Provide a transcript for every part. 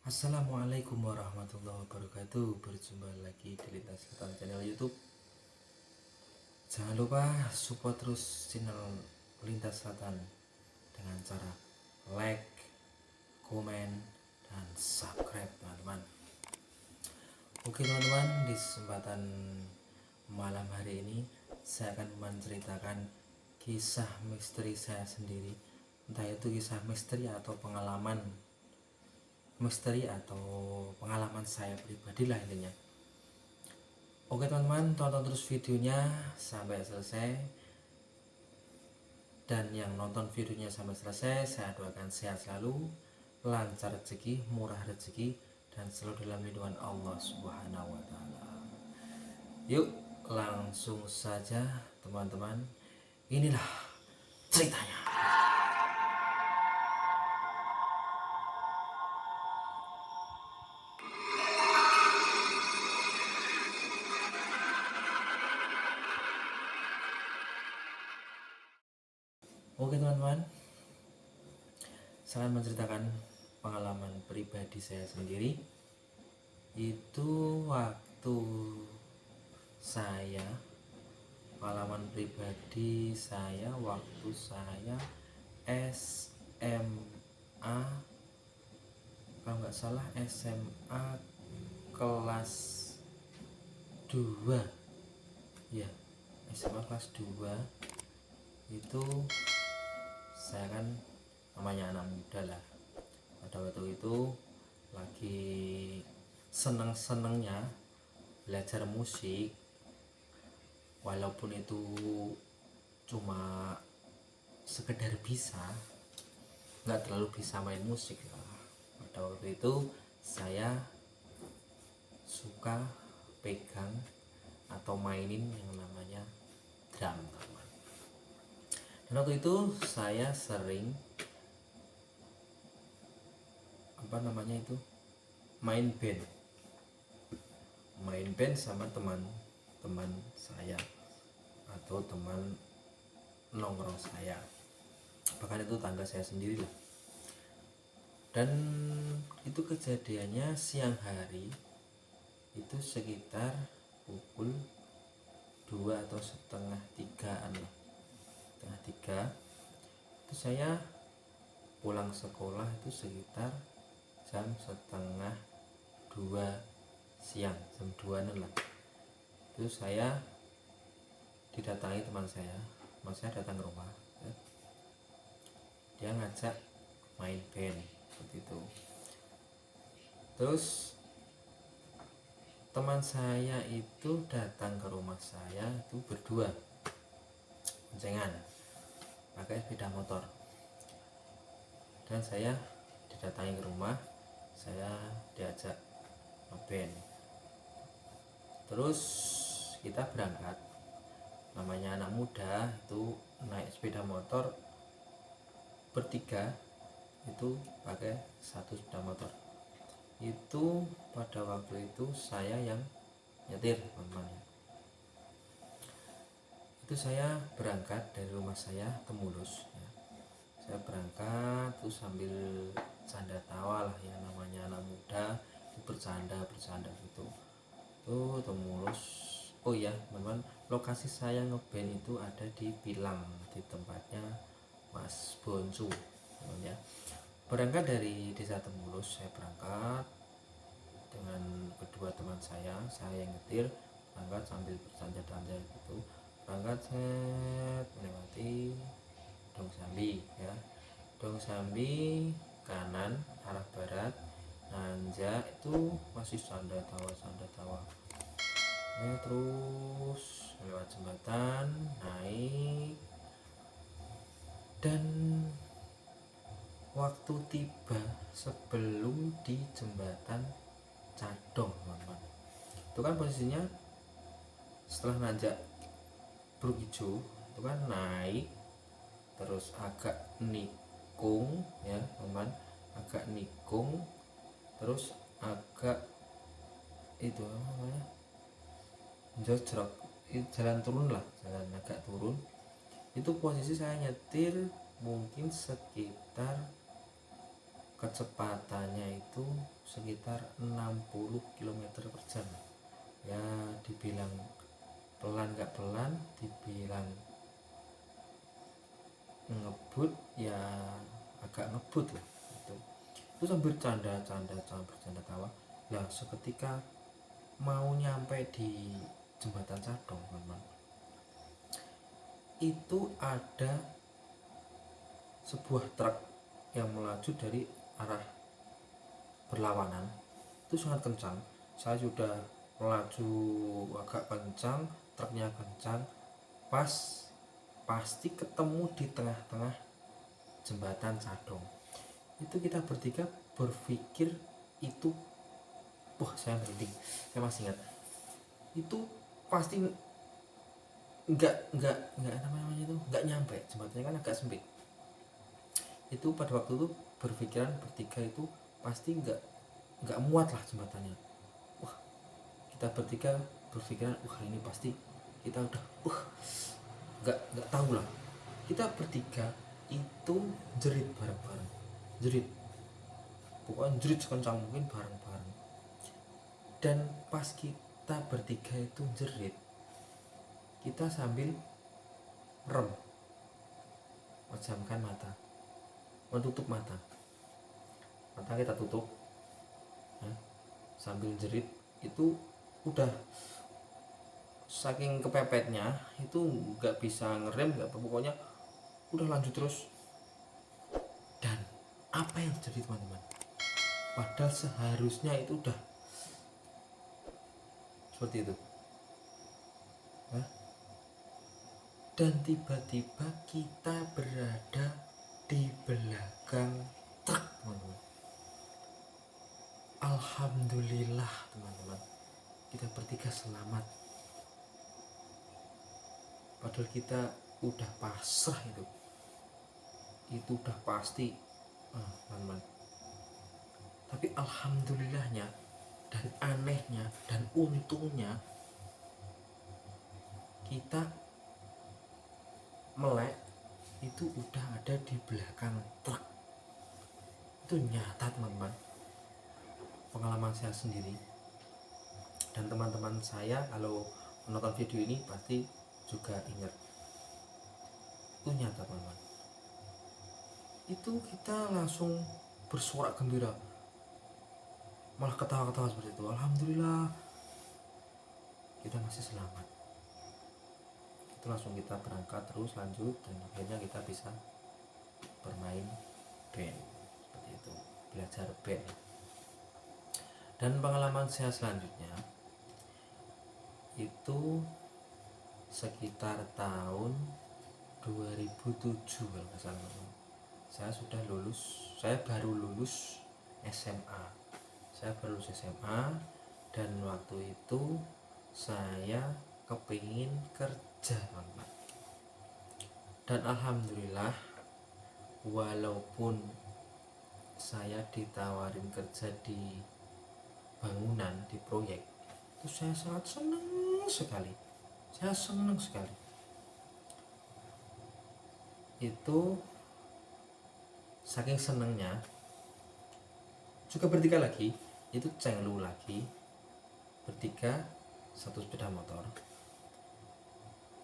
Assalamualaikum warahmatullahi wabarakatuh. Berjumpa lagi di Lintas Selatan channel YouTube. Jangan lupa support terus channel Lintas Selatan dengan cara like, komen, dan subscribe teman-teman. Oke teman-teman, di kesempatan malam hari ini saya akan menceritakan kisah misteri saya sendiri. Entah itu kisah misteri atau pengalaman saya pribadi lah intinya. Oke teman-teman, tonton terus videonya sampai selesai, dan yang nonton videonya sampai selesai saya doakan sehat selalu, lancar rezeki, murah rezeki, dan selalu dalam lindungan Allah Subhanahu wa taala. Yuk langsung saja teman-teman, inilah ceritanya. Oke teman-teman, saya akan menceritakan pengalaman pribadi saya sendiri. Itu waktu saya pengalaman pribadi saya waktu saya SMA, kalau nggak salah SMA kelas 2 ya, SMA kelas 2 itu saya kan namanya anak muda lah, pada waktu itu lagi seneng-senengnya belajar musik, walaupun itu cuma sekedar bisa, nggak terlalu bisa main musik lah. Pada waktu itu saya suka pegang atau mainin yang namanya drum teman. Dan waktu itu saya sering main band sama teman-teman saya atau teman nongkrong saya, bahkan itu tangga saya sendiri lah. Dan itu kejadiannya siang hari, itu sekitar pukul 2 atau setengah 3-an lah, setengah 3. Itu saya pulang sekolah itu sekitar jam setengah 2 siang, jam 2-an lah. Itu saya didatangi teman saya datang ke rumah ya. Dia ngajak main band seperti itu. Terus teman saya itu datang ke rumah saya itu berdua boncengan pakai sepeda motor, dan saya didatangi ke rumah, saya diajak ngeband. Terus kita berangkat, namanya anak muda itu naik sepeda motor bertiga, itu pakai satu sepeda motor. Itu pada waktu itu saya yang nyetir teman-teman. Itu saya berangkat dari rumah saya ke Mulus ya. Saya berangkat tuh sambil canda tawa lah ya, namanya anak muda bercanda gitu tuh ke Mulus. Oh ya teman-teman, lokasi saya ngeband itu ada di Pilang, di tempatnya Mas Bonsu ya. Berangkat dari desa Temulus, saya berangkat dengan kedua teman saya yang nyetir, berangkat sambil bercanda gitu. Berangkat set melewati Dong Sambi ya. Dong Sambi kanan arah barat, nanjak itu masih canda tawa ya. Terus lewat jembatan, naik, dan waktu tiba sebelum di jembatan Cadong teman-teman, itu kan posisinya setelah nanjak Bruk Ijo itu kan naik terus agak nikung ya teman, agak nikung, terus agak itu namanya jojrok, jalan turun lah, jalan agak turun. Itu posisi saya nyetir mungkin sekitar kecepatannya itu sekitar 60 km per jam. Ya dibilang pelan gak pelan, dibilang ngebut ya agak ngebut lah itu sambil bercanda tawa. Lah seketika mau nyampe di jembatan Cadong, teman-teman, itu ada sebuah truk yang melaju dari arah berlawanan. Itu sangat kencang, saya sudah melaju agak kencang, truknya kencang, pasti ketemu di tengah-tengah jembatan Cadong. Itu kita bertiga berpikir itu, wah saya merinding, saya masih ingat itu pasti nggak namanya itu nggak nyampe, jembatannya kan agak sempit. Itu pada waktu itu berpikiran bertiga itu pasti nggak muat lah jembatannya. Wah, kita bertiga berpikiran wah ini pasti kita udah nggak tahu lah. Kita bertiga itu jerit bareng-bareng, pokoknya jerit sekencang mungkin bareng-bareng. Dan pas kita bertiga itu jerit, kita sambil merem, memejamkan mata, menutup mata kita tutup ya, sambil jerit. Itu udah saking kepepetnya itu nggak bisa ngerem, nggak apa, pokoknya udah lanjut terus. Dan apa yang terjadi, teman-teman, padahal seharusnya itu udah seperti itu. Dan tiba-tiba kita berada di belakang truk, teman-teman. Alhamdulillah, teman-teman, kita bertiga selamat. Padahal kita udah pasrah, itu udah pasti, teman-teman. Tapi alhamdulillahnya dan anehnya dan untungnya kita melek itu udah ada di belakang truk. Itu nyata, teman-teman, pengalaman saya sendiri. Dan teman-teman saya kalau menonton video ini pasti juga ingat. Itu nyata, teman-teman. Itu kita langsung bersorak gembira, malah ketawa-ketawa seperti itu. Alhamdulillah kita masih selamat. Itu langsung kita berangkat terus lanjut, dan akhirnya kita bisa bermain band seperti itu, belajar band. Dan pengalaman saya selanjutnya itu sekitar tahun 2007 kalau nggak salah. Saya baru lulus SMA. Dan waktu itu saya kepingin kerja, teman-teman. Dan alhamdulillah, walaupun saya ditawarin kerja di bangunan, di proyek, itu saya sangat senang sekali. Itu saking senangnya juga bertiga lagi, itu cenglu lagi, bertiga satu sepeda motor.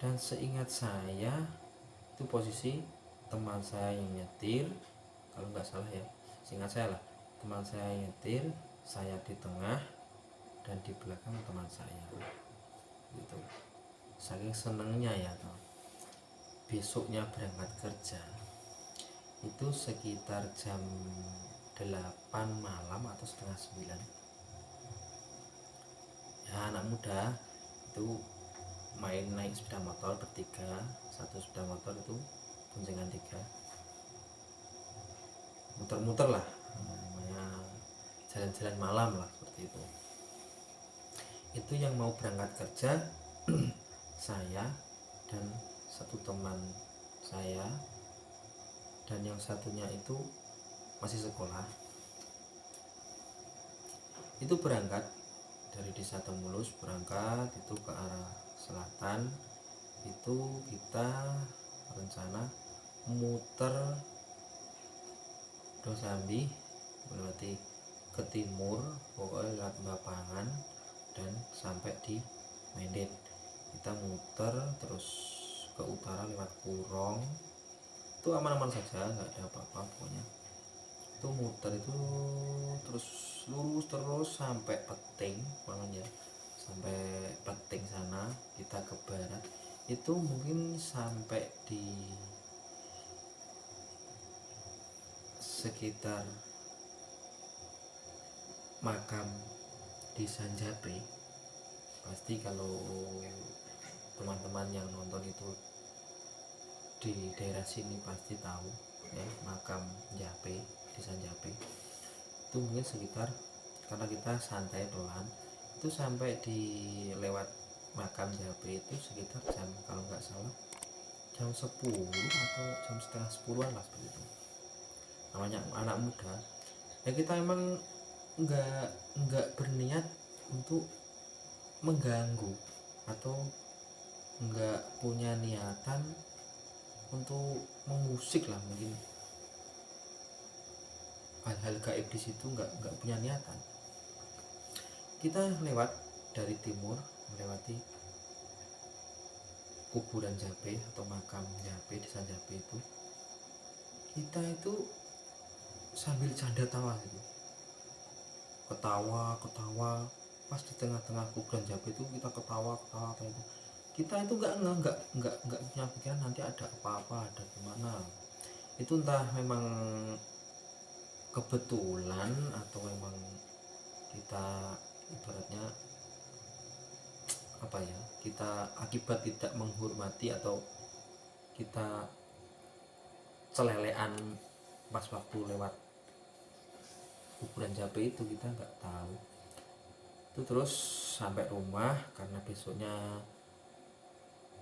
Dan seingat saya itu posisi teman saya yang nyetir, kalau nggak salah ya, seingat saya lah, teman saya yang nyetir, saya di tengah, dan di belakang teman saya. Gitu. Saking senengnya ya, besoknya berangkat kerja itu sekitar jam 8 malam atau setengah 9. Ya, anak muda itu main naik sepeda motor bertiga, satu sepeda motor itu boncengan 3, muter-muter lah, namanya jalan-jalan malam lah seperti itu. Itu yang mau berangkat kerja saya dan satu teman saya, dan yang satunya itu masih sekolah. Itu berangkat dari desa Temulus, berangkat itu ke arah selatan. Itu kita rencana muter Dosambi, melewati ke timur, pokoknya lewat Bapangan dan sampai di Mendet. Kita muter terus ke utara lewat Kurong, itu aman-aman saja, nggak ada apa-apa pokoknya. Itu muter itu terus lurus terus sampai Peting ya, sampai Peting sana. Kita ke barat itu mungkin sampai di sekitar makam di Sanjape. Pasti kalau teman-teman yang nonton itu di daerah sini pasti tahu ya, makam Jape di Sanjape itu mungkin sekitar, karena kita santai pelan, itu sampai di lewat makam Jape itu sekitar jam, kalau nggak salah jam 10 atau jam setengah 10-an lah seperti itu. Namanya anak muda ya, kita emang nggak berniat untuk mengganggu atau nggak punya niatan untuk mengusik lah, mungkin hal-hal gaib di situ nggak punya niatan. Kita lewat dari timur melewati kuburan Jape atau makam Jape di Sanjape itu. Kita itu sambil canda tawa gitu, ketawa pas di tengah-tengah kuburan Jape itu kita ketawa itu. Kita itu nggak punya pikiran nanti ada apa-apa, ada gimana. Itu entah memang kebetulan atau memang kita ibaratnya apa ya, kita akibat tidak menghormati atau kita celelean pas waktu lewat kuburan Jape itu, kita nggak tahu. Itu terus sampai rumah karena besoknya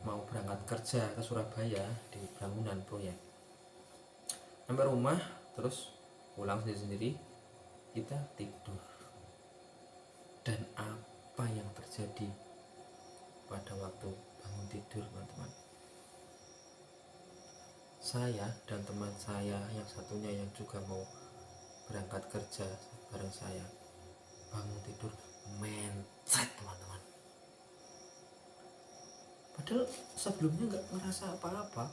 mau berangkat kerja ke Surabaya di bangunan proyek. Sampai rumah terus pulang sendiri-sendiri, kita tidur. Dan apa yang terjadi pada waktu bangun tidur, teman-teman? Saya dan teman saya yang satunya yang juga mau berangkat kerja bareng saya, bangun tidur mencret, teman-teman. Padahal sebelumnya nggak ngerasa apa-apa.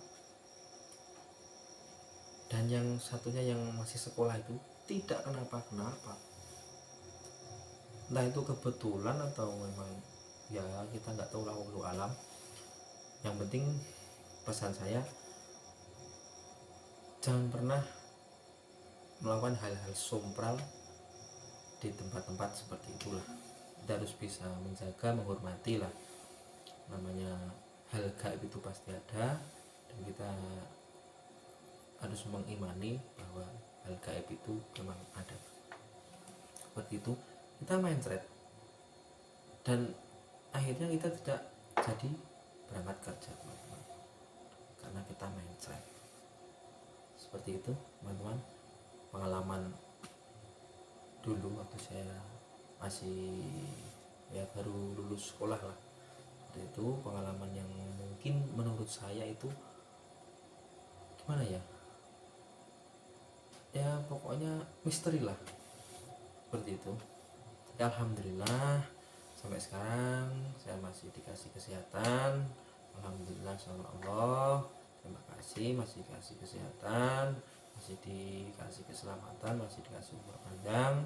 Dan yang satunya yang masih sekolah itu tidak kenapa-kenapa. Entah itu kebetulan atau memang ya kita nggak tahu lah, wallahu alam. Yang penting pesan saya, jangan pernah melakukan hal-hal sompral di tempat-tempat seperti itulah. Kita harus bisa menjaga, menghormati lah. Namanya hal gaib itu pasti ada, dan kita harus mengimani bahwa hal gaib itu memang ada. Seperti itu kita mencret, dan akhirnya kita tidak jadi berangkat kerja, teman-teman, karena kita mencret. Seperti itu, teman-teman, pengalaman dulu waktu saya masih ya baru lulus sekolah lah. Itu pengalaman yang mungkin menurut saya itu gimana ya, ya pokoknya misteri lah, seperti itu. Ya, alhamdulillah sampai sekarang saya masih dikasih kesehatan, alhamdulillah sama Allah. Terima kasih, masih dikasih kesehatan, masih dikasih keselamatan, masih dikasih umur panjang.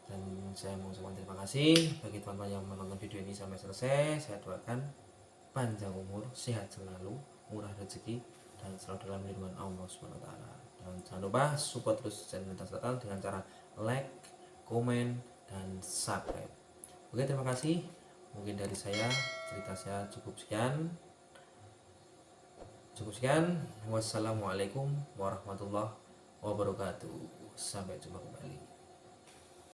Dan saya mau ucapkan terima kasih bagi teman-teman yang menonton video ini sampai selesai. Saya doakan panjang umur, sehat selalu, murah rezeki, dan selalu dalam lindungan Allah SWT. Dan jangan lupa support terus channel Lintas Selatan dengan cara like, komen, dan subscribe. Oke, terima kasih. Mungkin dari saya, cerita saya cukup sekian. Wassalamualaikum warahmatullahi wabarakatuh. Sampai jumpa kembali.